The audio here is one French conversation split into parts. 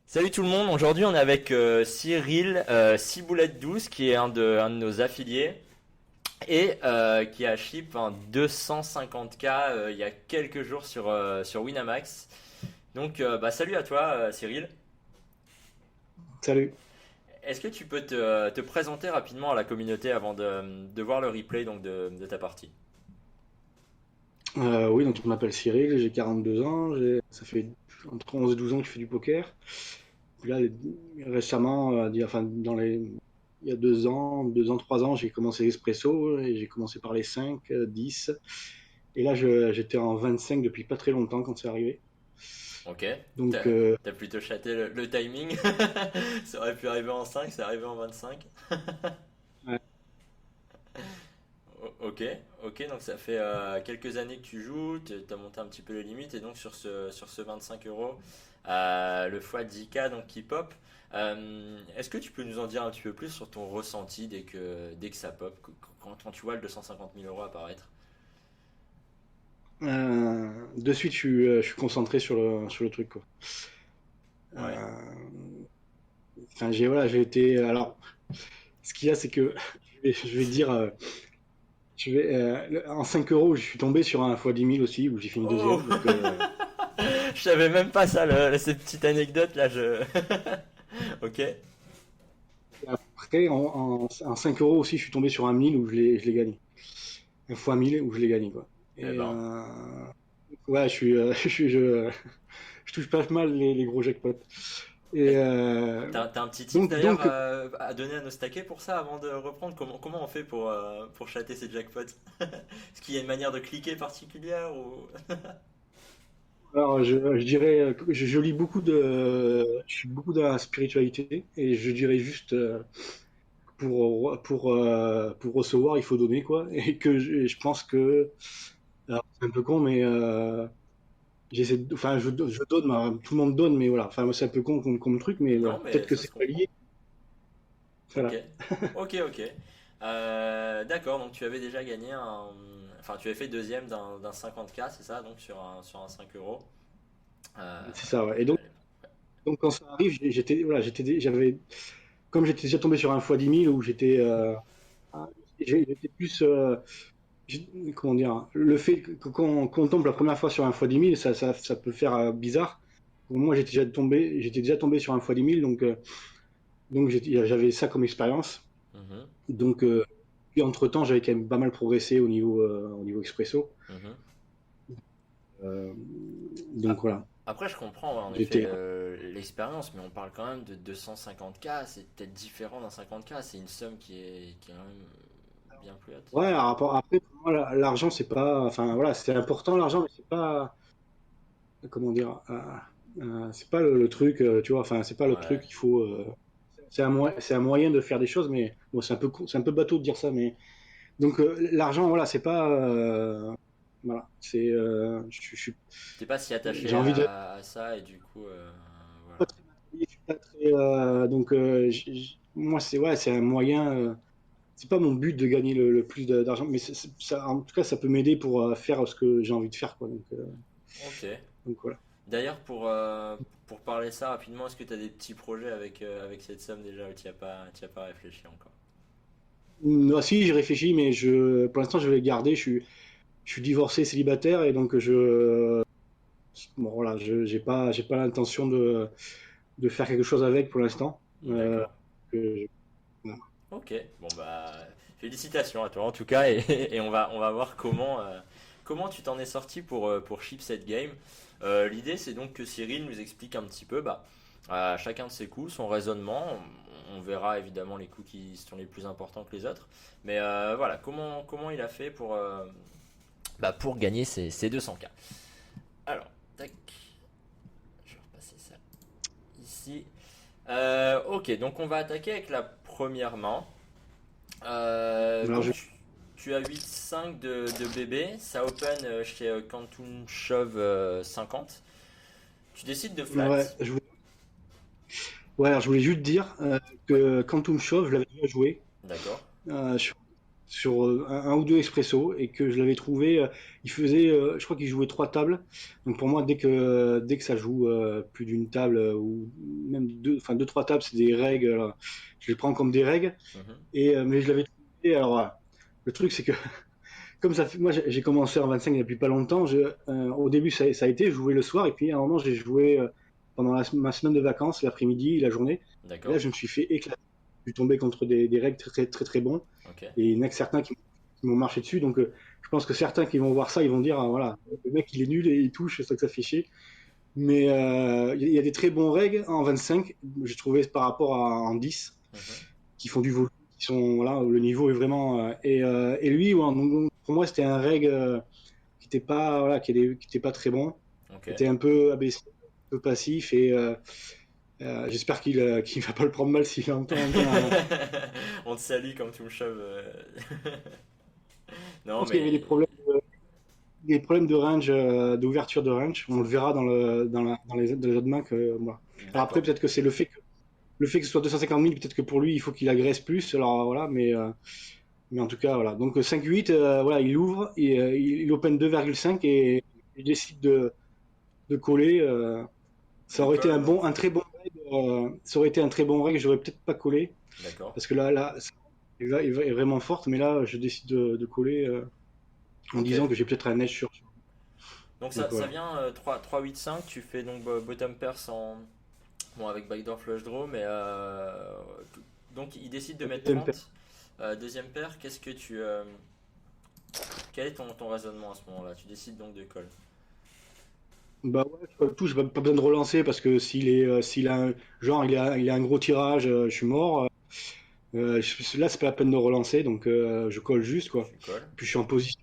Salut tout le monde, aujourd'hui on est avec Cyril Ciboulette12 qui est un de nos affiliés et qui a ship un 250K il y a quelques jours sur Winamax. Donc salut à toi Cyril. Salut. Est-ce que tu peux te présenter rapidement à la communauté avant de voir le replay donc de ta partie? Oui, donc je m'appelle Cyril, j'ai 42 ans, ça fait entre 11 et 12 ans que je fais du poker. Puis là, récemment, enfin, il y a 2 ans, 3 ans, j'ai commencé l'espresso et j'ai commencé par les 5, 10. Et là, j'étais en 25 depuis pas très longtemps quand c'est arrivé. Ok, Donc, t'as plutôt chaté le timing. Ça aurait pu arriver en 5, c'est arrivé en 25. ouais, Ok, ok, donc ça fait quelques années que tu joues, tu as monté un petit peu les limites, et donc sur ce 25 euros, le x10K donc qui pop, est-ce que tu peux nous en dire un petit peu plus sur ton ressenti dès que ça pop, quand tu vois le 250 000 euros apparaître? de suite, je suis concentré sur le truc, quoi. Ouais. Euh, Enfin, j'ai été. Alors, ce qu'il y a, c'est que je vais dire. En 5 euros, je suis tombé sur un x10 000 aussi, où j'ai fini Oh! deuxième. Donc, Je savais même pas ça, cette petite anecdote là, Ok. après, en 5 euros aussi, je suis tombé sur un 1000 où je l'ai gagné. Un fois 1000 où je l'ai gagné, quoi. Eh Et ben. ouais, je touche pas mal les gros jackpots. Et T'as un petit tip donc, d'ailleurs donc, à donner à nos stackers pour ça avant de reprendre? Comment on fait pour chatter ces jackpots? Est-ce qu'il y a une manière de cliquer particulière ou... alors, je dirais, que je lis je suis beaucoup dans la spiritualité, et je dirais juste, pour recevoir, il faut donner, quoi. Je pense que, alors, c'est un peu con, mais enfin, je donne, tout le monde donne, mais voilà. Enfin, moi, c'est un peu con comme truc, mais Non, voilà. Peut-être mais que ça se c'est pas lié. comprend. Ok, Voilà. ok. D'accord, donc tu avais déjà gagné un... Enfin, tu avais fait deuxième d'un 50K, c'est ça? Donc sur un 5 euros. Euh, C'est ça, ouais. Et donc quand ça arrive, voilà, comme j'étais déjà tombé sur un fois 10 000 où ah, j'étais plus, comment dire, le fait qu'on tombe la première fois sur un fois 10 000, ça peut faire bizarre. Moi, j'étais déjà tombé sur un fois 10 000, donc j'avais ça comme expérience. mhm, Donc, puis entre-temps, j'avais quand même pas mal progressé au niveau expresso. mhm. Euh, Ah, donc voilà, après, je comprends ouais, en effet j'étais. l'expérience, mais on parle quand même de 250K, c'est peut-être différent d'un 50K, c'est une somme qui est quand même bien plus haute. Ouais, après, pour moi, l'argent, c'est pas. Enfin, voilà, c'est important l'argent, mais c'est pas. Comment dire, c'est pas le truc, tu vois. Enfin, c'est pas le Ouais. truc. C'est un moyen de faire des choses, mais bon, c'est un peu bateau de dire ça, mais donc l'argent, voilà, c'est pas. Voilà, T'es pas si attaché j'ai envie de. à ça et du coup, Pas voilà. très matériel, je suis pas très, donc moi, c'est un moyen. C'est pas mon but de gagner le plus d'argent, mais ça, en tout cas, ça peut m'aider pour faire ce que j'ai envie de faire, quoi. Ok. Donc voilà. D'ailleurs, pour parler ça rapidement, est-ce que tu as des petits projets avec cette somme déjà ou t'y as pas réfléchi encore? Ah, si, j'ai réfléchi, mais pour l'instant, je vais les garder. Je suis divorcé, célibataire, et donc bon, voilà, j'ai pas l'intention de faire quelque chose avec pour l'instant. D'accord. Voilà. Ok. Bon bah, félicitations à toi en tout cas et on va voir comment tu t'en es sorti pour ship cette game. L'idée c'est donc que Cyril nous explique un petit peu à chacun de ses coups, son raisonnement. On verra évidemment les coups qui sont les plus importants que les autres. Mais voilà, comment il a fait pour gagner ces 200K. Alors, tac, je vais repasser ça ici. Ok, donc on va attaquer avec la première main. Alors, Donc tu as 8-5 de bébé, ça open chez Quantum Shove 50. Tu décides de flat. ouais, alors, je voulais juste dire Ouais, que Quantum Shove, je l'avais déjà joué d'accord. euh, sur, sur un ou deux expresso et que je l'avais trouvé. Il faisait, je crois qu'il jouait trois tables. Donc pour moi, dès que ça joue plus d'une table ou même deux, enfin deux trois tables, c'est des règles. Je les prends comme des règles. Mhm. Mais je l'avais trouvé. Alors le truc c'est que comme ça fait, moi j'ai commencé en 25 depuis pas longtemps. Au début ça a été, je jouais le soir et puis à un moment j'ai joué pendant ma semaine de vacances, l'après-midi, la journée. Et là D'accord. je me suis fait éclater. Je suis tombé contre des règles très très très très bons Ok. et il y en a que certains qui m'ont marché dessus. Donc je pense que certains qui vont voir ça, ils vont dire voilà, le mec il est nul et il touche, c'est ça que ça fait chier. Mais il y a des très bons règles en 25, j'ai trouvé par rapport à en 10 Mhm. qui font du volume, qui sont voilà, le niveau est vraiment et lui ouais, donc, pour moi c'était un reg qui était pas voilà, qui était pas très bon, Ok. qui était un peu abaissé, un peu passif et j'espère qu'il va pas le prendre mal s'il entend bien. On te salue quand tu me chauves. Je Non, pense qu'il y avait mais des problèmes de range, d'ouverture de range. On le verra dans les autres mains que moi. Alors après d'accord. peut-être que c'est le fait que ce soit 250 000, peut-être que pour lui il faut qu'il agresse plus. Alors voilà, mais en tout cas, voilà. Donc 5-8, voilà, il ouvre, il open 2,5 et il décide de coller. Ça Tu aurait été colles donc. un très bon reg. Ça aurait été un très bon reg. J'aurais peut-être pas collé D'accord. parce que là, est vraiment forte. Mais là, je décide de coller en Ok. disant que j'ai peut-être un edge sur. Donc Donc ça voilà. vient 3, 8, 5. Tu fais donc bottom pair sans. Bon, avec backdoor flush draw, mais. Donc il décide de mettre Deuxième paire. 30. Deuxième paire, qu'est-ce que tu. Quel est ton raisonnement à ce moment-là? Tu décides donc de call. Bah ouais, je colle tout. J'ai pas besoin de relancer parce que s'il a genre il a un gros tirage, je suis mort. Là, c'est pas la peine de relancer, donc je colle juste quoi. Tu colles. Puis je suis en position.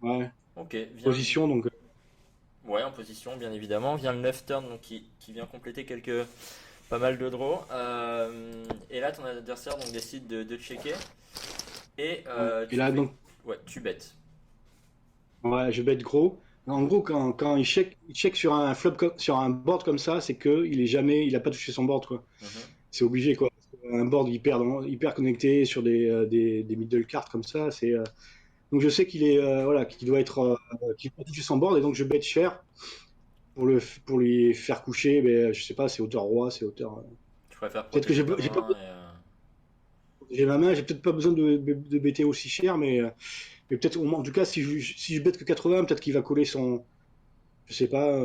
Ouais. Ok, Position, donc ouais, en position, bien évidemment. Vient le 9 turn, donc qui vient compléter pas mal de draws. Et là, ton adversaire donc, décide de checker. Et ouais. Et tu là, fais. donc, Ouais, tu bêtes. ouais, je vais être gros. En gros, quand il check sur un flop, sur un board comme ça, c'est que il a pas touché son board, quoi. Mhm. C'est obligé, quoi. Un board hyper connecté sur des middle cards comme ça, donc je sais voilà, qu'il doit qu'il doit toucher son board et donc je bet cher pour lui faire coucher. Mais je sais pas, c'est hauteur roi, c'est hauteur. Tu préfères Peut-être que protéger ta j'ai pas main et. j'ai ma main, j'ai peut-être pas besoin de bêter aussi cher, mais peut-être en tout cas si je bête que 80, peut-être qu'il va coller son. Je sais pas,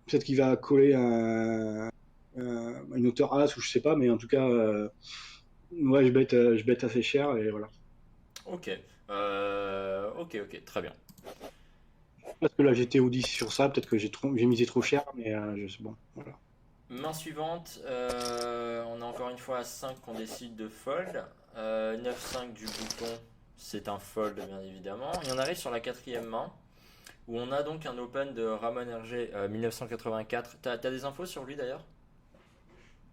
peut-être qu'il va coller une hauteur as ou je sais pas, mais en tout cas, ouais, je bête assez cher et voilà. Ok. Ok, ok, très bien. Parce que là j'étais au 10 sur ça, peut-être que j'ai misé trop cher, mais bon, voilà. Main suivante, on est encore une fois à 5 qu'on décide de fold. 9-5 du bouton, c'est un fold bien évidemment. Et on arrive sur la quatrième main, où on a donc un open de Ramon Hergé 1984. T'as des infos sur lui d'ailleurs?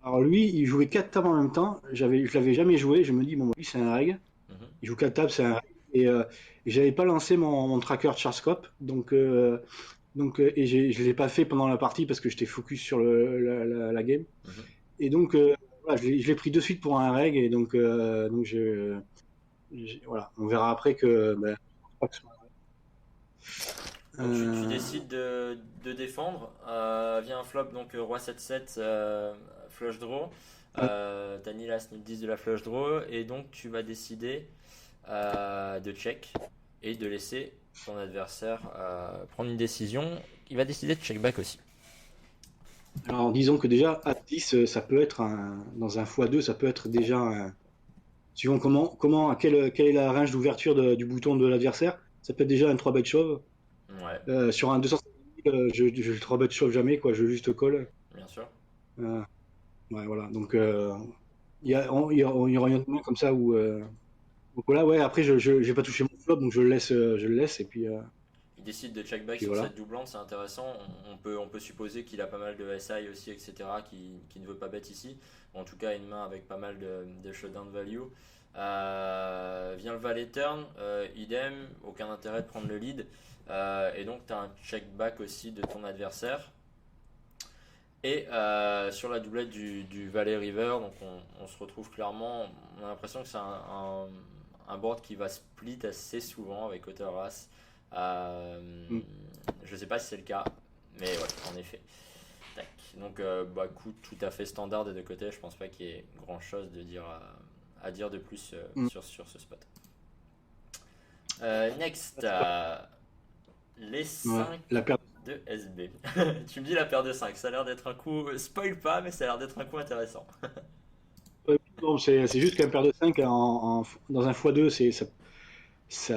Alors lui, il jouait 4 tables en même temps, je l'avais jamais joué, je me dis, bon, bah, lui c'est un reg, Mhm. il joue 4 tables, c'est un reg, et j'avais pas lancé mon tracker Charscope, donc je l'ai pas fait pendant la partie parce que j'étais focus sur la game. Mhm. Et donc, voilà, je l'ai pris de suite pour un reg. Et donc voilà, on verra après que. Ben, je crois que ce soit Donc tu Euh, décides de défendre. Vient un flop, donc roi 7-7, flush draw. ouais. T'as ni l'as ni le 10 de la flush draw. Et donc tu vas décider de check et de laisser ton adversaire prendre une décision. Il va décider de check back aussi. Alors, disons que déjà, à 10, ça peut être dans un x2, ça peut être déjà suivant quelle est la range d'ouverture du bouton de l'adversaire, ça peut être déjà un 3 bet shove. Ouais, Sur un 250 000, je 3 bet shove jamais, quoi, je juste call. bien sûr. Euh, ouais, voilà. Donc, il y aura une autre main comme ça où. Donc voilà, ouais, après, j'ai pas touché mon flop, donc je le laisse, Il décide de check back puis sur voilà. cette doublante, c'est intéressant. On peut supposer qu'il a pas mal de SI aussi, etc., qui ne veut pas bet ici. En tout cas, une main avec pas mal de showdown value. Vient le valet turn, idem, aucun intérêt de prendre le lead. Et donc, tu as un check back aussi de ton adversaire. Et sur la doublette du valet river, donc on se retrouve clairement, on a l'impression que c'est un board qui va split assez souvent avec Otter As. Mm. Je sais pas si c'est le cas, mais ouais, en effet. Tac. Donc, coup tout à fait standard des deux côtés. Je pense pas qu'il y ait grand chose à dire de plus Mm. sur ce spot. Next, les Ouais. 5 La paire de SB. Tu me dis la paire de 5, ça a l'air d'être un coup. Spoil pas, mais ça a l'air d'être un coup intéressant. non, c'est juste qu'un paire de 5 dans un x2,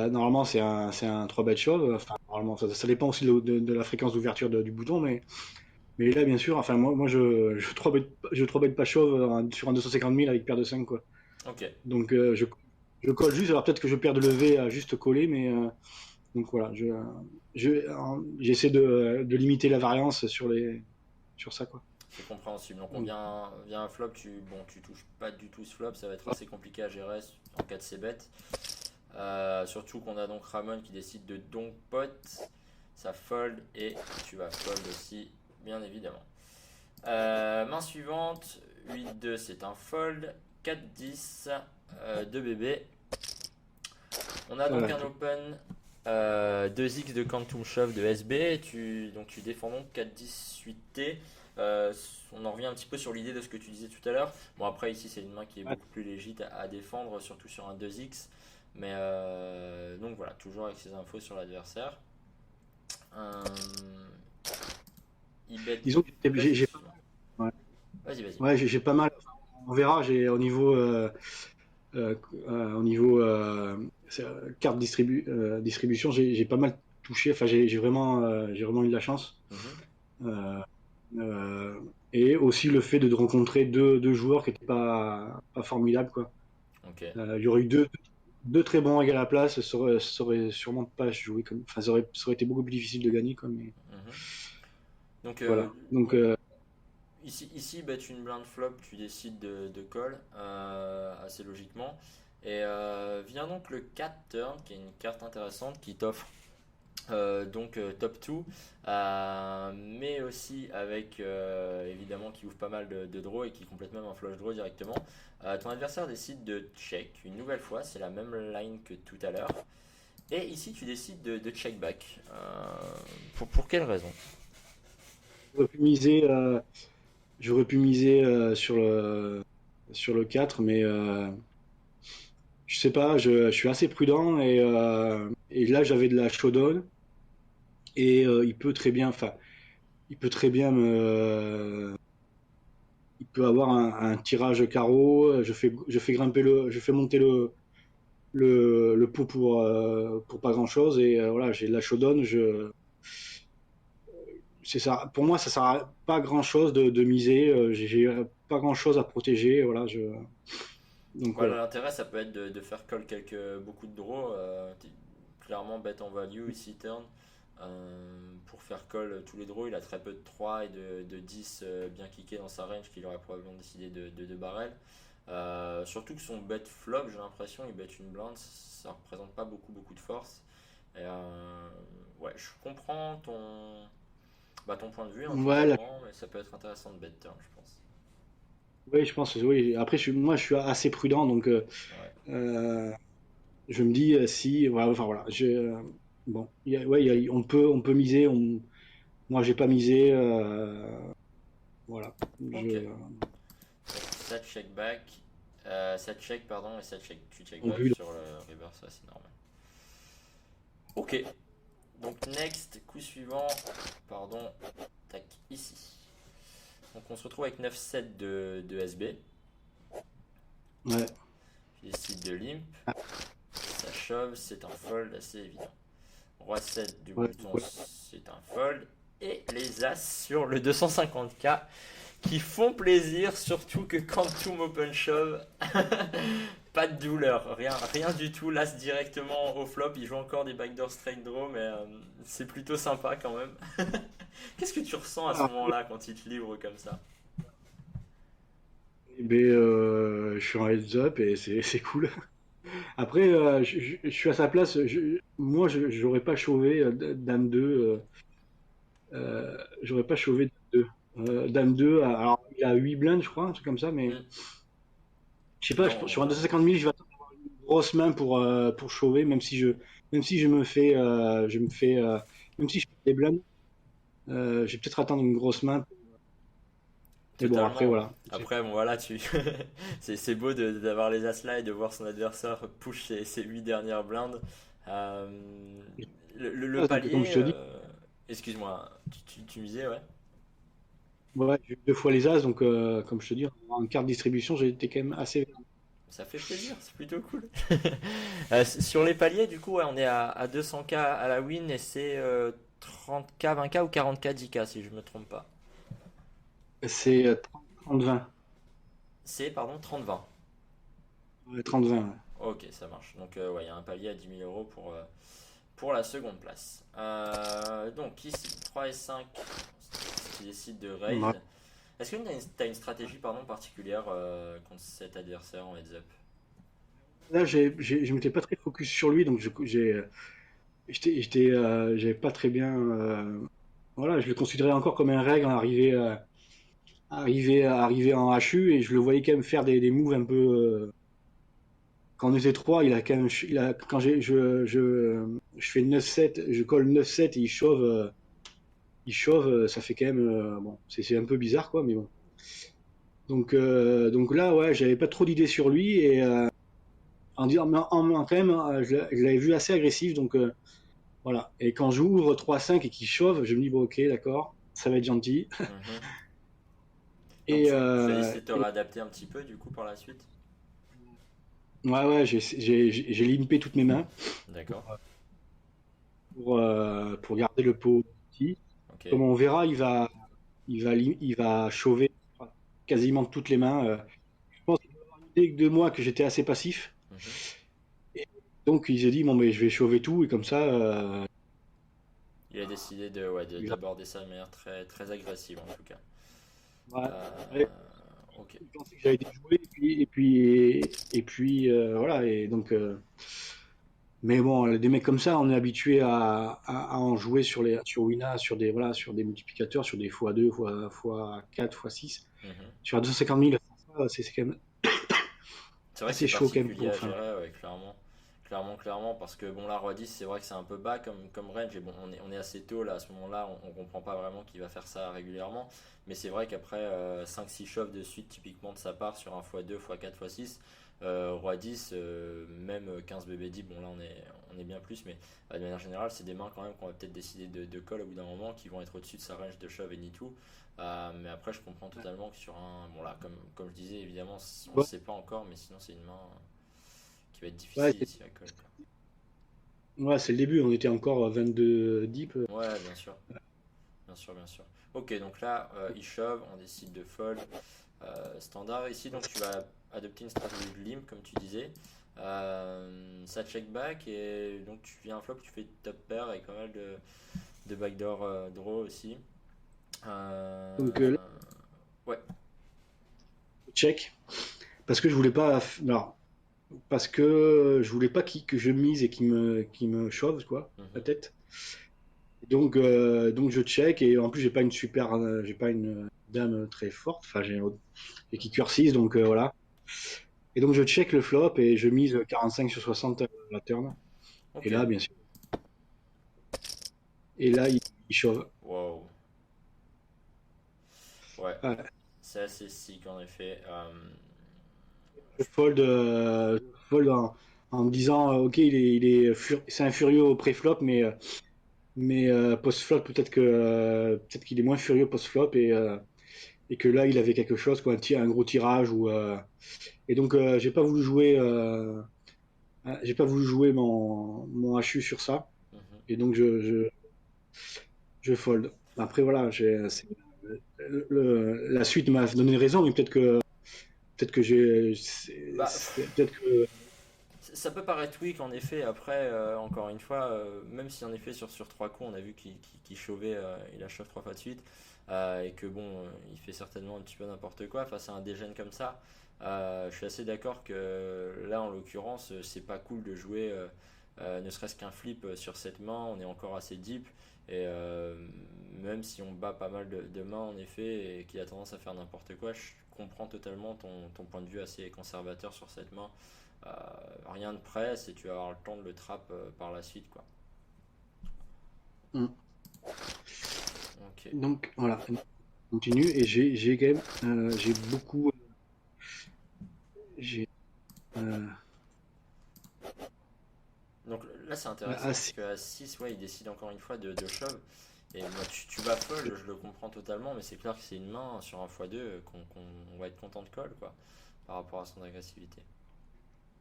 normalement c'est un 3 bet shove. Enfin, normalement, ça dépend aussi de la fréquence d'ouverture du bouton, mais là, bien sûr, enfin, moi je 3 bet pas shove sur un 250 000 avec paire de 5 quoi. Ok, Donc je colle juste, alors peut-être que je perds de lever à juste coller, mais donc voilà, j'essaie de limiter la variance sur ça, quoi. c'est compréhensible. Donc on Donc, vient un flop, tu touches pas du tout ce flop, ça va être assez compliqué à gérer en cas de c-bet. Surtout qu'on a donc Ramon qui décide de donc pot, ça fold et tu vas fold aussi, bien évidemment. Main suivante, 8-2 c'est un fold, 4-10, 2 bébés. On a ça donc va. un open 2x de Quantum Shove de SB, donc tu défends donc 4-10 8T. On en revient un petit peu sur l'idée de ce que tu disais tout à l'heure. Bon après ici c'est une main qui est Ouais. beaucoup plus légite à défendre, surtout sur un 2x. Mais donc voilà, toujours avec ces infos sur l'adversaire. Euh, il bet Disons que bluff. ouais. Vas-y, vas-y. Ouais, j'ai pas mal. On verra. J'ai euh, au niveau carte distribution, j'ai pas mal touché. Enfin, j'ai vraiment eu de la chance. Mhm. Euh, euh, et aussi le fait de rencontrer deux joueurs qui n'étaient pas formidables, quoi. Ok. Il y aurait eu deux très bons à la place, ça aurait sûrement pas joué comme. Enfin, ça aurait été beaucoup plus difficile de gagner, quoi. Mais Mhm. Donc voilà. Donc, ouais. Ici bet une blind flop, tu décides de call assez logiquement. Et vient donc le 4 turn, qui est une carte intéressante qui t'offre top 2, mais aussi avec évidemment qui ouvre pas mal de draw et qui complète même un flush draw directement. Ton adversaire décide de check une nouvelle fois, c'est la même line que tout à l'heure. Et ici tu décides de check back. Pour quelle raison? j'aurais pu miser, euh, j'aurais pu miser sur le 4, mais je sais pas, je suis assez prudent et là j'avais de la showdown et il peut très bien il peut avoir un tirage carreau, je fais grimper je fais monter le pot pour pas grand chose et voilà, j'ai de la showdown, c'est ça. Pour moi, ça sert à pas grand chose de miser, j'ai pas grand chose à protéger, voilà, donc Bah, voilà. l'intérêt, ça peut être de faire call beaucoup de draws. Clairement, bet en value ici, turn. Pour faire call tous les draws, il a très peu de 3 et de 10 bien kickés dans sa range qu'il aurait probablement décidé de barrel. Surtout que son bet flop, j'ai l'impression, il bet une blinde, ça représente pas beaucoup de force. Et, ouais, je comprends ton point de vue, hein, Ouais, totalement, mais ça peut être intéressant de bet turn, je pense. oui, je pense, oui. Après, moi, je suis assez prudent, donc Ouais, euh, je me dis si, voilà, enfin voilà, bon, ouais, on peut miser. Moi, j'ai pas misé, voilà. ok. Je, Ça check back, ça check pardon et ça check, tu check en back vue. sur le reverse, ça c'est normal. Ok, donc next, coup suivant, pardon, tac, ici. Donc on se retrouve avec 9-7 de SB, Ouais. je décide de limp, ça shove, c'est un fold assez évident. Roi 7 du Ouais, bouton, ouais. c'est un fold, et les As sur le 250K qui font plaisir, surtout que Quantum Open Shove, pas de douleur, rien du tout. L'As directement au flop, il joue encore des backdoor straight draw, mais c'est plutôt sympa quand même. Qu'est-ce que tu ressens à ce Ah, moment-là quand il te livre comme ça? ben, je suis en heads up et c'est cool. Après, je suis à sa place. Moi, j'aurais pas chauvé Dame 2. J'aurais pas chauvé Dame 2. Dame 2, alors il a 8 blindes, je crois, un truc comme ça, mais Hmm. je sais pas, Non, sur un clairement. 250 000, je vais attendre. grosse main pour shove, même si je me fais, même si je fais des blindes, je vais peut-être attendre une grosse main. Mais bon, après, Totalement. voilà. Après, bon voilà, c'est beau d'avoir les as-là et de voir son adversaire push ses 8 dernières blindes. Euh, le Donc, comme palier, je te dis, excuse-moi, tu me disais, ouais. ouais, j'ai eu deux fois les as, donc, comme je te dis, en carte distribution, j'ai été quand même assez. Ça fait plaisir, c'est plutôt cool. Sur les paliers, du coup, ouais, on est à 200K à la win et c'est 30K, 20K ou 40K, 10K si je me trompe pas. C'est 30-20. C'est, pardon, 30-20. Ouais, 30-20. Ok, ça marche. Donc, ouais, il y a un palier à 10 000 € pour la seconde place. Donc, ici, 3 et 5 qui décident de Ouais. Ouais. raise. Est-ce que tu as une stratégie pardon, particulière contre cet adversaire en heads up? Là, je m'étais pas très focus sur lui, donc j'avais pas très bien. Voilà, je le considérais encore comme un règle arrivé en HU et je le voyais quand même faire des moves un peu. Quand on était trois, il a quand même, quand je fais 9-7, je colle 9-7 et il chauffe, ça fait quand même, bon, c'est un peu bizarre quoi, mais bon. Donc là, ouais, j'avais pas trop d'idées sur lui et en disant, mais quand même, je l'avais vu assez agressif, donc voilà. Et quand j'ouvre 3-5 et qu'il chauffe, je me dis bon, ok, d'accord, ça va être gentil. Mhm. Donc, Et, tu as décidé de te réadapter un petit peu du coup par la suite? ouais, ouais, j'ai limpé toutes mes mains D'accord. pour garder le pot petit. Ok. Comme on verra, il va chauver quasiment toutes les mains. Je pense qu'il a avoir une idée de moi que j'étais assez passif. Mhm. Et donc il s'est dit, bon, mais je vais chauver tout et comme ça, Il a décidé de, ouais, il va- d'aborder ça de manière très, très agressive en tout cas. ouais. Euh, Ouais, ok. il pensait que j'allais déjouer et puis voilà. Et donc, mais bon, des mecs comme ça, on est habitué à en jouer sur Wina, sur des multiplicateurs, sur des x2, x4, x6. Mhm. Sur 250 000, c'est quand même C'est vrai que assez c'est chaud quand même particulier pour. à Enfin, gérer, ouais, clairement. Clairement, parce que bon, la Roi 10, c'est vrai que c'est un peu bas comme range, et bon, on est assez tôt là, à ce moment-là, on comprend pas vraiment qu'il va faire ça régulièrement, mais c'est vrai qu'après 5-6 shoves de suite, typiquement de sa part, sur un x2, x4, x6, Roi 10, même 15 BBD, bon là on est bien plus, mais de manière générale, c'est des mains quand même qu'on va peut-être décider de call au bout d'un moment, qui vont être au-dessus de sa range de shove et ni tout. Mais après, je comprends totalement que sur un. Bon, là, comme je disais, évidemment, on ne ouais, sait pas encore, mais sinon, c'est une main qui va être ouais, difficile ici à colle, quoi. ouais, c'est le début, on était encore à 22 deep. Ouais, bien sûr. Bien sûr, bien sûr. Ok, donc là, il shove, on décide de fold. Standard ici, donc tu vas adopter une stratégie de limp, comme tu disais. Ça check back, et donc tu viens un flop, tu fais top pair avec pas mal de backdoor draw aussi. Là, Ouais. check. Parce que je voulais pas. Alors, parce que je voulais pas que je mise et qu'il me chauffe, quoi, la Mhm. tête. Donc je check et en plus j'ai pas une dame très forte, enfin j'ai qui Mhm. cure 6 donc voilà. Et donc je check le flop et je mise 45 sur 60 la turn. Et Ok. là bien sûr, et là il chauffe. Wow. Ouais. Ouais, C'est assez sick en effet. je fold, en me disant ok c'est un furieux au pré-flop mais post-flop peut-être qu'il est moins furieux post-flop et que là il avait quelque chose quoi un gros tirage ou et donc j'ai pas voulu jouer mon HU sur ça. mhm. Et donc, je fold. Après, voilà, la suite m'a donné raison, mais peut-être que Bah, peut-être que, ça peut paraître weak en effet. Après, encore une fois, même si en effet sur 3 coups, on a vu qu'il chauvait, il a chauffe 3 fois de suite, et que bon, il fait certainement un petit peu n'importe quoi face à un dégène comme ça. Je suis assez d'accord que là, en l'occurrence, c'est pas cool de jouer ne serait-ce qu'un flip sur cette main. On est encore assez deep. Et même si on bat pas mal de mains en effet et qu'il a tendance à faire n'importe quoi, je comprends totalement ton point de vue assez conservateur sur cette main. Euh, Rien de presse et tu vas avoir le temps de le trap par la suite, quoi. Mm. Ok. Donc voilà, on continue et j'ai quand même j'ai beaucoup j'ai euh, Donc là, c'est intéressant parce assez qu'à 6 ouais, il décide encore une fois de shove. Et moi, tu vas fold, je le comprends totalement, mais c'est clair que c'est une main sur un x2 qu'on va être content de call, quoi, par rapport à son agressivité.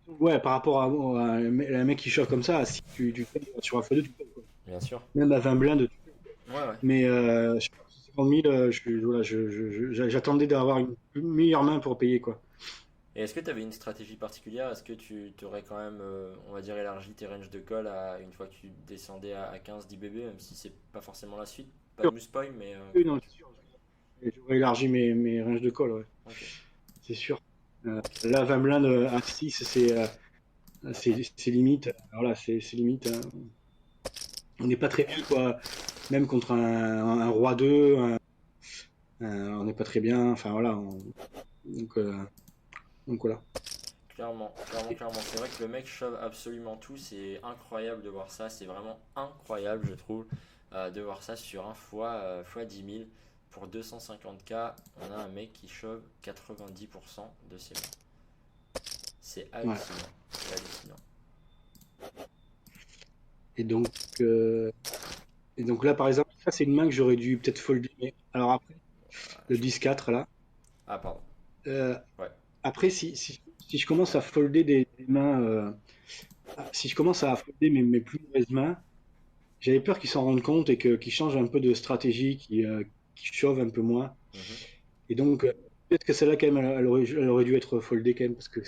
ouais par rapport à un mec qui chauffe comme ça, si tu fais sur un x2 tu peux, quoi. Bien sûr. Même à 20 blindes. Ouais, ouais. Mais je sais pas, 50 000, voilà, j'attendais d'avoir une meilleure main pour payer, quoi. Et est-ce que tu avais une stratégie particulière? Est-ce que tu aurais quand même, on va dire, élargi tes ranges de call une fois que tu descendais à 15 10 même si c'est pas forcément la suite? Pas de Sûr. muspoil, mais Oui, comment non, tu... c'est sûr. J'aurais élargi mes ranges de call, ouais, Ok. c'est sûr. Là, 20 blindes à 6, c'est limite. Voilà, c'est limite, hein. On n'est pas très bien, quoi. Même contre un roi 2, on n'est pas très bien. Enfin, voilà. Donc, donc voilà. Clairement, clairement, clairement. C'est vrai que le mec shove absolument tout. C'est incroyable de voir ça. C'est vraiment incroyable, je trouve, de voir ça sur un fois 10 000. Pour 250K, on a un mec qui shove 90% de ses mains. C'est Ouais. hallucinant. C'est hallucinant. Et donc, euh, et donc là, par exemple, ça, c'est une main que j'aurais dû peut-être folder. Alors après, le Je- 10-4, là. Ah, pardon. euh, Ouais. Après, si je commence à folder des mains, si je commence à folder mes plus mauvaises mains, j'avais peur qu'ils s'en rendent compte et qu'ils changent un peu de stratégie, qu'ils chauvent un peu moins. Mhm. Et donc, peut-être que celle-là, quand même, elle aurait dû être foldée quand même, parce que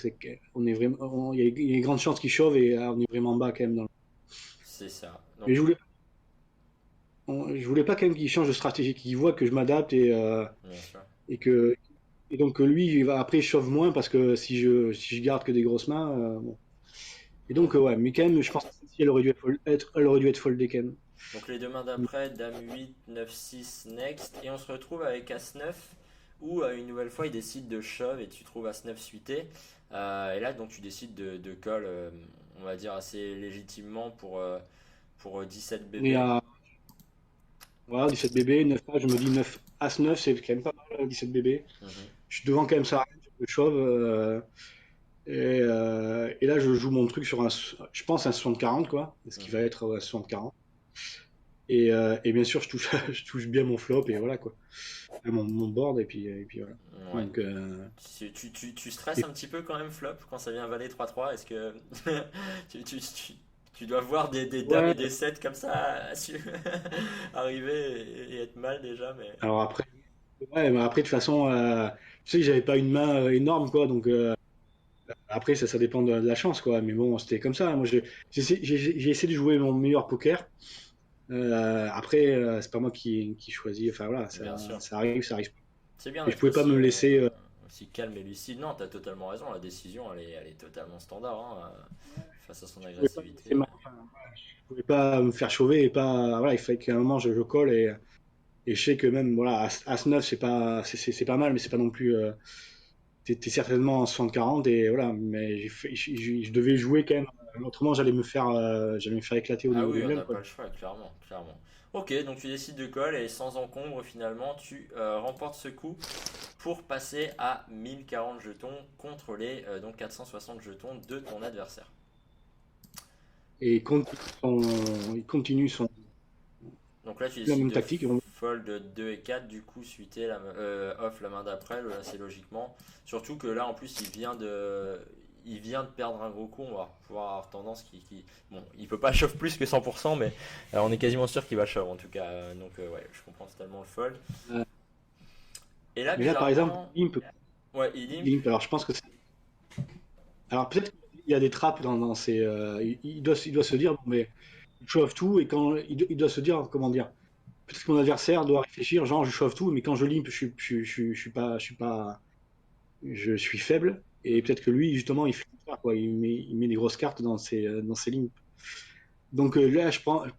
on est vraiment, il y a une grande chance qu'ils chauvent et on est vraiment bas quand même. C'est ça. Mais Donc, je voulais pas quand même qu'ils changent de stratégie, qu'ils voient que je m'adapte bien sûr. et que, et donc que lui, après, il chauffe moins parce que si je garde que des grosses mains, bon. Et Ouais. donc, ouais, mais quand même, je pense que celle-ci, elle aurait dû être foldée quand même. Donc les deux mains d'après, Dame 8, 9, 6, next. Et on se retrouve avec As 9 où une nouvelle fois il décide de shove et tu trouves As 9 suité. Et là donc tu décides de call, on va dire assez légitimement pour 17 Et bébés. voilà, 17 bébés, 9 A, je me dis 9 As 9, c'est quand même pas mal, 17 bébés. Mhm. Je suis devant quand même ça, je chauve. Et là, je joue mon truc sur je pense un 60-40, quoi, ce qui va Mhm. être 60-40. Et bien sûr, je touche, je touche bien mon flop, et voilà, quoi. Mon board, et puis voilà. Ouais. Donc, Tu stresses et- un petit peu quand même flop quand ça vient valet 3-3. Est-ce que tu dois voir des dames et ouais, des 7 comme ça arriver et être mal déjà, mais... alors après, ouais, mais après, de toute façon, je sais que j'avais pas une main énorme, quoi, donc après, ça dépend de la chance, quoi. Mais bon, c'était comme ça. Moi, j'ai essayé de jouer mon meilleur poker. Après, c'est pas moi qui choisis. Enfin voilà, Bien ça, sûr. ça arrive, ça arrive. C'est bien Et je d'être pouvais pas aussi, me laisser. aussi calme et lucide. Non, t'as totalement raison. La décision, elle est totalement standard face à son Je pouvais pas me laisser agressivité. enfin, voilà, je pouvais pas me faire chauffer et pas. Voilà, il fallait qu'à un moment je colle et je sais que même voilà, As 9 c'est pas mal, mais c'est pas non plus. T'es certainement en 60-40 et voilà, mais je devais jouer quand même. Autrement, j'allais me faire éclater au Ah niveau oui, des on blindes, n'a quoi. pas le choix, clairement, clairement. Ok, donc tu décides de call et sans encombre, finalement, tu remportes ce coup pour passer à 1040 jetons contre les donc 460 jetons de ton adversaire. Et il continue Donc là, tu la décides même de tactique. fold 2 et 4, du coup, suiter off la main d'après, assez logiquement. Surtout que là, en plus, il vient de perdre un gros coup. On va pouvoir avoir tendance bon, il peut pas shove plus que 100%, mais on est quasiment sûr qu'il va shove en tout cas. Donc, ouais, je comprends totalement le fold. Euh, Et là, mais là, par exemple, bizarrement, limp, ouais, il limp. limp. Alors, je pense que alors peut-être qu'il y a des trappes dans ces. Il doit se dire, bon, mais je chauffe tout et quand il doit se dire, comment dire, peut-être que mon adversaire doit réfléchir, genre je chauffe tout, mais quand je limp, je suis faible et Mhm. peut-être que lui justement il fait ça, quoi. Il met des grosses cartes dans ses limps. Donc là,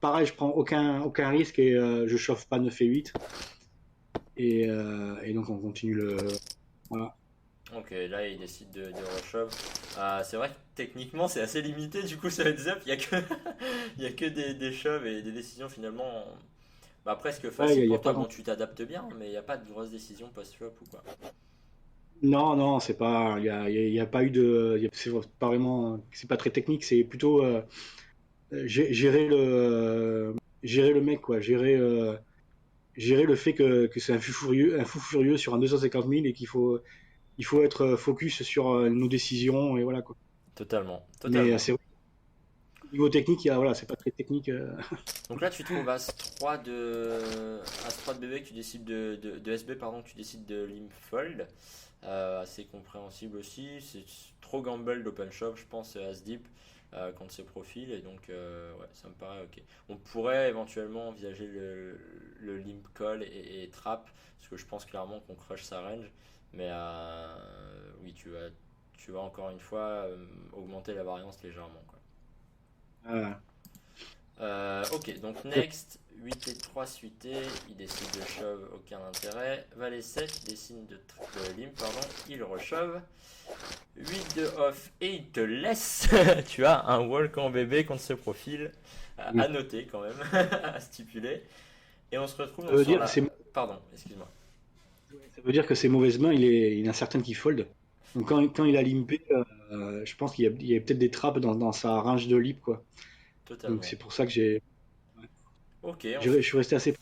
pareil, je prends aucun risque et je chauffe pas 9 et 8 et donc on continue le. Voilà. Ok, là il décide de reshove. C'est vrai que techniquement c'est assez limité du coup ce heads up, il y a que, il y a que des shoves et des décisions finalement bah, presque Ouais, faciles y a pour pas toi. grand. Bon, tu t'adaptes bien, mais il n'y a pas de grosses décisions post-flop ou quoi. Non, non, c'est pas, y a pas eu de, c'est pas vraiment, c'est pas très technique, c'est plutôt gérer le mec, quoi, gérer le fait que c'est un fou furieux sur un 250 000 et il faut être focus sur nos décisions et voilà quoi. Totalement, Mais totalement. c'est vrai, au niveau technique, voilà, c'est pas très technique. Donc là tu trouves As-3 de bébé que tu décides de SB, pardon, que tu décides de limp fold. Assez compréhensible aussi. C'est trop gamble d'open shop, je pense, As-Deep contre ses profils. Et donc, ouais, ça me paraît ok. On pourrait éventuellement envisager le limp call et trap, parce que je pense clairement qu'on crush sa range. Mais oui, tu vas encore une fois augmenter la variance légèrement, quoi. Euh, Ok, donc next, 8 et 3 suité, il décide de shove, aucun intérêt. Valet 7, il décide de limp, pardon, il reshove. 8 de off et il te laisse. Tu as un walk en bébé contre ce profil. À oui. noter quand même, à stipuler. Et on se retrouve Ça donc veut sur dire, la. Pardon, excuse-moi. ça veut dire que ses mauvaises mains, il y en a certaines qui fold. Donc quand il a limpé, je pense il y a peut-être des trappes dans sa range de lip, quoi. Donc Totalement. c'est pour ça que Ok, je suis resté assez.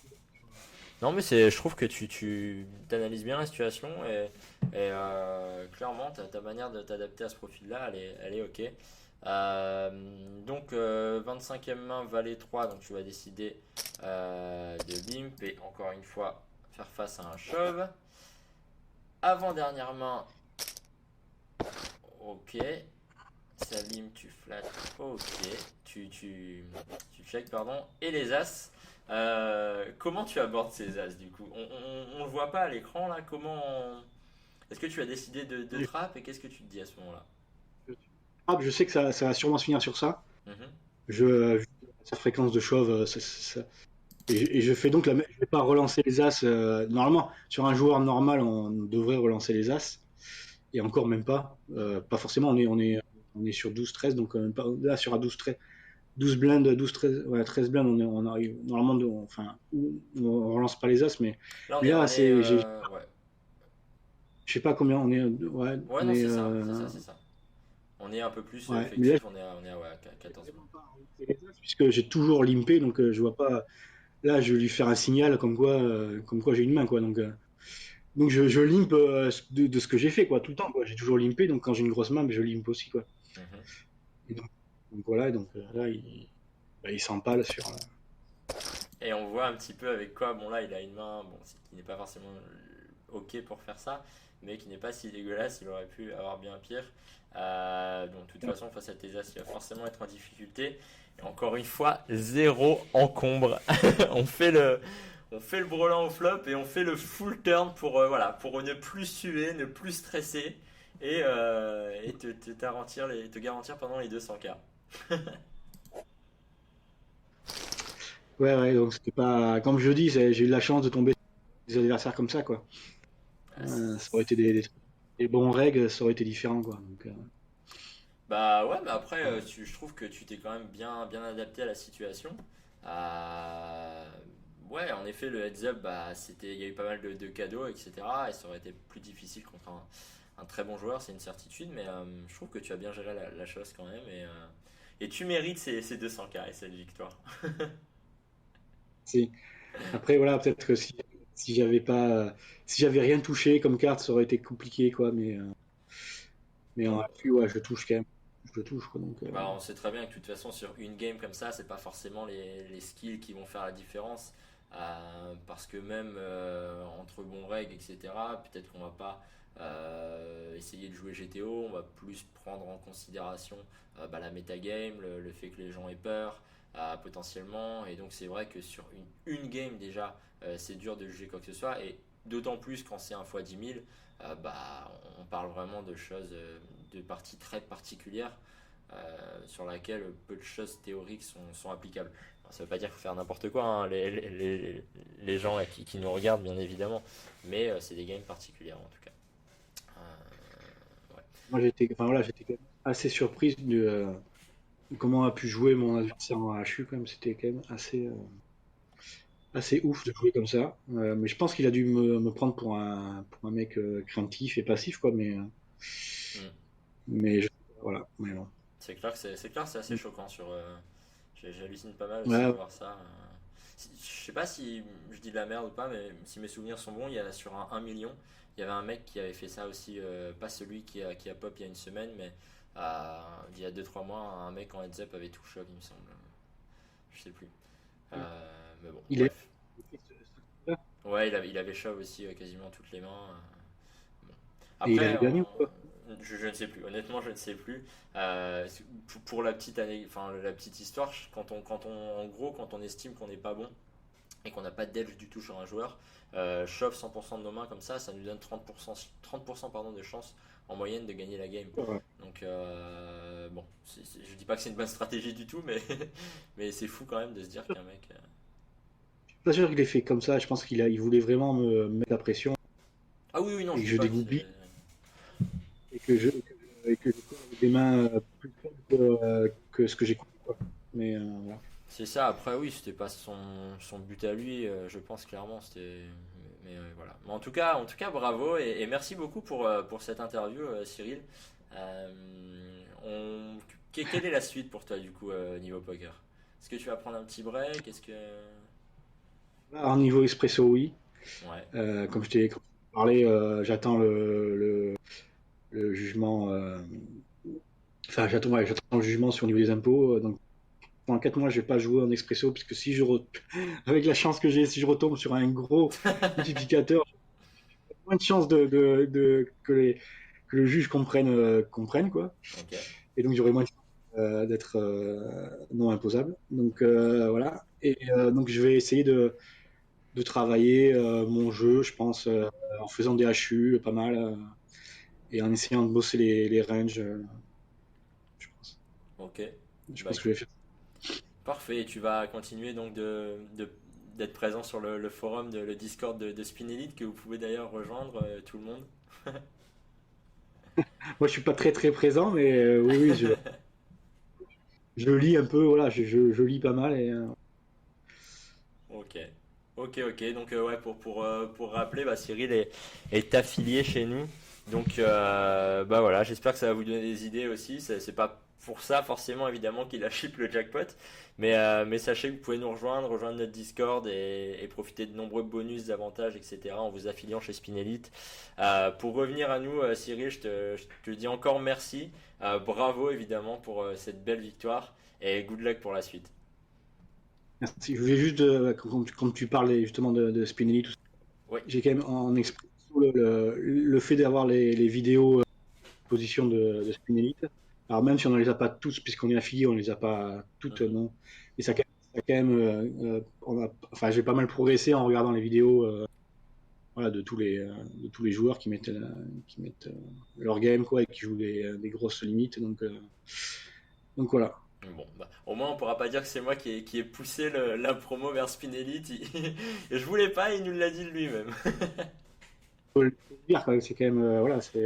non, mais je trouve que tu analyses bien la situation et clairement, ta manière de t'adapter à ce profil-là, elle est ok. Donc, 25e main, valet 3, donc tu vas décider de limp et encore une fois faire face à un shove. Avant-dernière main, ok. Ça limp, tu flattes, ok. Tu check, pardon. Et les as. Comment tu abordes ces as du coup on le voit pas à l'écran là. Est-ce que tu as décidé de trap et qu'est-ce que tu te dis à ce moment-là? Je sais que ça va sûrement se finir sur ça. Mhm. Vu sa fréquence de chauve, et je fais donc je vais pas relancer les as. Normalement, sur un joueur normal, on devrait relancer les as. Et encore même pas. Mhm. Pas forcément, on est sur 12-13, donc là sur un 12-13. 12 blindes, 12, 13, ouais, 13 blindes, on arrive normalement, enfin, on relance pas les as, Là mais là, ouais. je sais pas combien on est, ouais, Ouais, on non, est, c'est ça, c'est ça, c'est ça. On est un peu plus ouais, mais là, effectif, on est à ouais, je vais 14 mains. vraiment pas relancer les as puisque j'ai toujours limpé, donc je vois pas. Là, je vais lui faire un signal comme quoi j'ai une main, quoi. Donc je limp de ce que j'ai fait, quoi, tout le temps, quoi. J'ai toujours limpé, donc quand j'ai une grosse main, ben, je limp aussi, quoi. Mhm. Et donc voilà, là, il s'empale sur. Et on voit un petit peu avec quoi, bon là il a une main, bon, qui n'est pas forcément ok pour faire ça, mais qui n'est pas si dégueulasse, il aurait pu avoir bien pire. Donc de toute façon face à tes as, il va forcément être en difficulté. Et encore une fois, zéro encombre. on fait le, on fait le brelan au flop et on fait le full turn pour, voilà, pour ne plus suer, ne plus stresser et te garantir pendant les 200K. Ouais, ouais, donc c'était pas. Comme je dis, j'ai eu de la chance de tomber sur des adversaires comme ça, quoi. Ça aurait été des bons règles, ça aurait été différent, quoi. Bah ouais, mais après, je trouve que tu t'es quand même bien adapté à la situation. Euh, ouais, en effet, le heads up, bah, il y a eu pas mal de cadeaux, etc. Et ça aurait été plus difficile contre un très bon joueur, c'est une certitude. Mais je trouve que tu as bien géré la chose quand même. Et tu mérites ces 200K et cette victoire. C'est- Après, voilà, peut-être que si j'avais pas, si j'avais rien touché comme carte, ça aurait été compliqué, quoi. Mais en Bon, appui, ouais, je touche quand même. Je touche, quoi. bah, on sait très bien que de toute façon sur une game comme ça, c'est pas forcément les skills qui vont faire la différence. Parce que même entre bons règles, etc., peut-être qu'on va pas essayer de jouer GTO, on va plus prendre en considération bah, la metagame, le fait que les gens aient peur potentiellement. Et donc c'est vrai que sur une game déjà, c'est dur de juger quoi que ce soit. Et d'autant plus quand c'est un x 10 000, bah, on parle vraiment de choses, de parties très particulières sur laquelle peu de choses théoriques sont applicables. Alors, ça ne veut pas dire qu'il faut faire n'importe quoi, hein, les gens là, qui nous regardent, bien évidemment, mais c'est des games particulières en tout cas. moi enfin voilà, j'étais quand même assez surprise de comment a pu jouer mon adversaire en HU quand même. C'était quand même assez ouf de jouer comme ça. Mais je pense qu'il a dû me prendre pour un mec craintif et passif quoi. Hmm. Mais voilà. Mais bon. C'est clair, c'est assez choquant j'hallucine pas mal aussi de Ouais, voir ça. Je sais pas si je dis de la merde ou pas, mais si mes souvenirs sont bons, il y a sur un 1 million, il y avait un mec qui avait fait ça aussi, pas celui qui a pop il y a une semaine, mais il y a 2 3 mois, un mec en heads up avait tout shop, il me semble. Je sais plus. Mais bon, il est. bref. Ouais, il avait shove aussi quasiment toutes les mains. Bon. Et il Après, avait gagné ou pas? je ne sais plus. Honnêtement, je ne sais plus. Pour la petite année, enfin la petite histoire, en gros, quand on estime qu'on n'est pas bon et qu'on n'a pas d'edge du tout sur un joueur, shove 100% de nos mains comme ça nous donne 30% pardon, de chance en moyenne de gagner la game. Ouais. Donc bon, je dis pas que c'est une bonne stratégie du tout, mais mais c'est fou quand même de se dire qu'un mec. Je suis pas sûr qu'il ait fait comme ça. Je pense il voulait vraiment me mettre la pression Ah oui, oui, non, et je que dis je pas que c'est. dégoupille et que je cours avec des mains plus fortes que ce que j'ai compris, quoi. Mais voilà. C'est ça, après oui, c'était pas son but à lui, je pense clairement, c'était. Mais voilà. Mais en tout cas, bravo et merci beaucoup pour cette interview, Cyril. Euh, on... Quelle est la suite pour toi du coup niveau poker? Est-ce que tu vas prendre un petit break? Est-ce que. Là, en niveau espresso, oui. Ouais. Comme je t'ai parlé, j'attends le jugement. Enfin, j'attends le jugement sur le niveau des impôts. Donc, pendant 4 mois, je vais pas jouer en expresso, puisque avec la chance que j'ai, si je retombe sur un gros multiplicateur, j'ai moins de chances que le juge comprenne, quoi. Ok. Et donc, j'aurai moins de chances d'être non imposable. Donc, voilà. Et donc, je vais essayer de travailler mon jeu, je pense, en faisant des HU pas mal et en essayant de bosser les ranges, je pense. Ok. Je Bah pense que je écoute, vais faire. parfait. Et tu vas continuer donc d'être présent sur le forum, le Discord de Spin Elite que vous pouvez d'ailleurs rejoindre tout le monde. Moi, je suis pas très très présent, mais oui, oui, je lis un peu, voilà, je lis pas mal et Ok, ok. Donc ouais, pour rappeler, bah, Cyril est affilié chez nous. Donc bah voilà, j'espère que ça va vous donner des idées aussi. C'est pas pour ça forcément évidemment qu'il a chip le jackpot, mais sachez que vous pouvez nous rejoindre notre Discord et profiter de nombreux bonus, avantages, etc. en vous affiliant chez Spinelite. Pour revenir à nous, Cyril, je te dis encore merci. Bravo évidemment pour cette belle victoire et good luck pour la suite. merci. Je voulais juste, quand tu parlais justement de Spinelli, tout ça, Oui. j'ai quand même en exprès le fait d'avoir les vidéos position de Spinelli. Alors même si on ne les a pas tous, puisqu'on est affilié, on ne les a pas toutes, Mhm. non. Et ça quand même enfin, j'ai pas mal progressé en regardant les vidéos voilà, de tous les joueurs qui mettent leur game quoi, et qui jouent des grosses limites. Donc voilà. Bon, bah, au moins on pourra pas dire que c'est moi qui ai poussé la promo vers Spinelli. Et je voulais pas, il nous l'a dit lui-même. Faut le dire quand même, c'est quand même voilà, c'est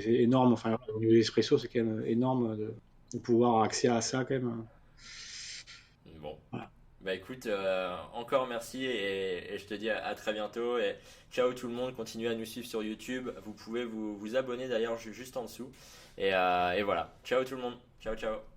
énorme. Enfin, au niveau des espresso, c'est quand même énorme de pouvoir avoir accès à ça quand même. Bon, Voilà. bah écoute, encore merci et je te dis à très bientôt. Et ciao tout le monde, continuez à nous suivre sur YouTube. Vous pouvez vous abonner d'ailleurs juste en dessous. Et voilà, ciao tout le monde, ciao ciao.